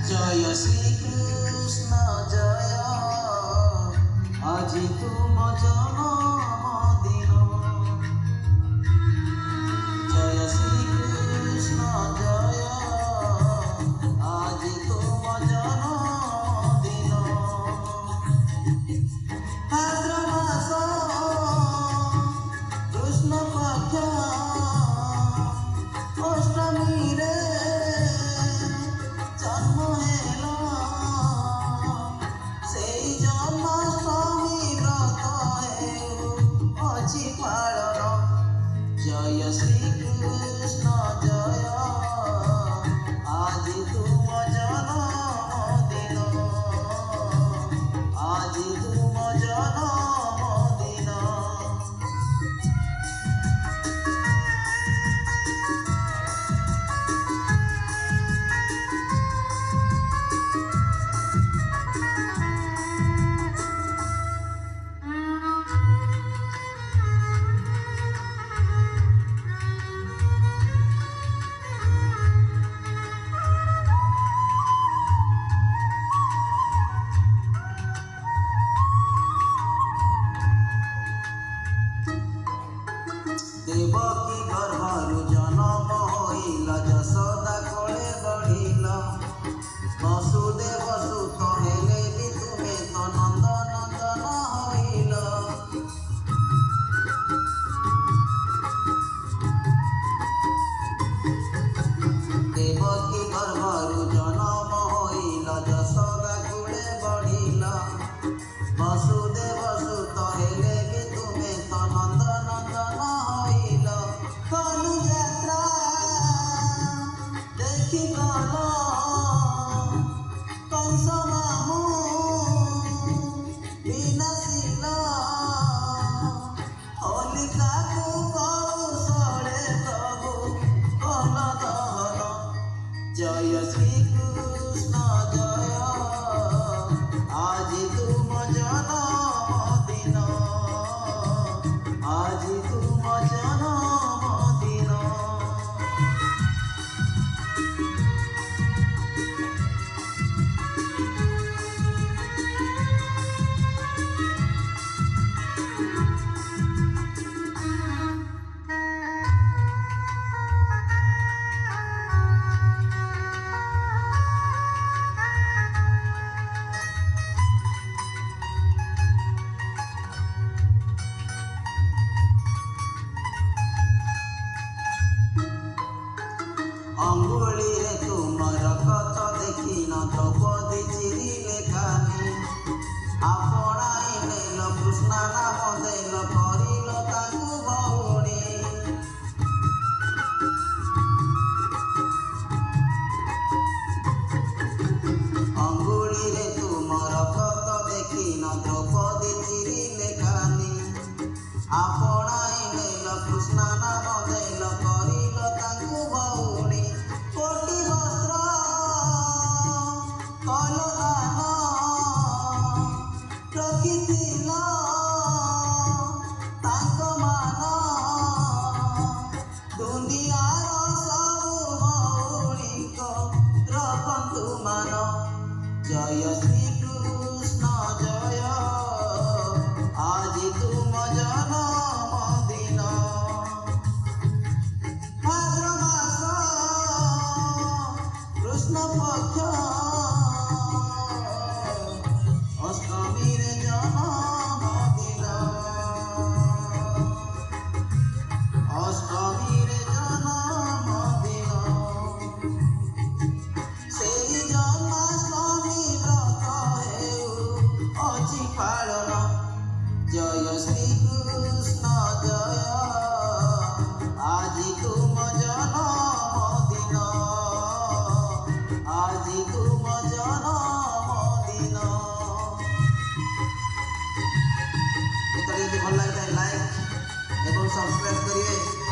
জয় শ্রীকৃষ্ণ জয় আজি তুম জন্মদিন জয় শ্রীকৃষ্ণ জয় আজি তুম জন্মদিন ভাদ্র মাস কৃষ্ণ পক্ষ অষ্টমী রে জন্ম হেল সেই জন্মাষ্টমী ব্রত অছি পালন জয় শ্রীকৃষ্ণ জয় আজি তুম জন্মদিন আজি তুম জন্মদিন দেবকী গর্ভରୁ জনম হইল যশোদা কোলে বঢ়ିଲ বসুদেব সুତ ହେଲେ ବି ତୁମେ ତ ନନ୍ଦ ନନ୍ଦନ ହଇଲ ଦେବକୀ ଗର୍ଭରୁ ଜନମ ହଇଲ ଯଶୋଦା କୋଳେ ବଢ଼ିଲ ବସୁଦେବ ସୁତ ହେଲେ ବି ତୁମେ ତ ନନ୍ଦ ନନ୍ଦନ ହଇଲ ଧନୁ ଯାତ୍ରା ଦେଖି ଗଲ କଂସ ମାମୁଁ ବିନାଶିଲ ହୋଲିକାକୁ କୌଶଳେ ପ୍ରଭୁ କଲ ଦହନ ଜୟ ଶ୍ରୀକୃଷ୍ଣ ଜୟ আজি তুম জন্মদিন আজি তুম জন্মদিন ଅଙ୍ଗୁଳିରେ ତୁମର କତ ଦେଖିନ ଦ୍ରୌପଦୀ ଚିରିଲେ କାନି ଆପଣାଇ ନେଲ କୃଷ୍ଣ ନାମ ଦେଲ କରିଲ ତାଙ୍କୁ ଭଉଣୀ ଅଙ୍ଗୁଳିରେ ତୁମର କତ ଦେଖିନ ଦ୍ରୌପଦୀ ଚିରିଲେ କାନି ଆପଣାଇ ନେଲ କୃଷ୍ଣ ନାମ ଦେଲ କରିଲ ତାଙ୍କୁ ଭଉଣୀ କୋଟି ବସ୍ତ୍ର କଲ ଦାନ ରଖିଥିଲ ତାଙ୍କ ମାନ ଦୁନିଆର ସବୁ ଭଉଣୀଙ୍କ ରଖନ୍ତୁ ମାନ ଜୟ ଶ୍ରୀକୃଷ୍ଣ ଜୟ আজি তুম জন্মদিন ভাদ্র মাস কৃষ্ণ পক্ষ অষ্টমীরে জন্মদিন অষ্টমীরে জন্মদিন সেই জন্মাষ্টমী ব্রত হেউ অছি পালন জয় শ্রীকৃষ্ণ জয় আজি তুম জন্মদিন আজি তুম জন্মদিন। গীতটি যদি ভাল লাগে লাইক এবং সবস্ক্রাইব করিবে।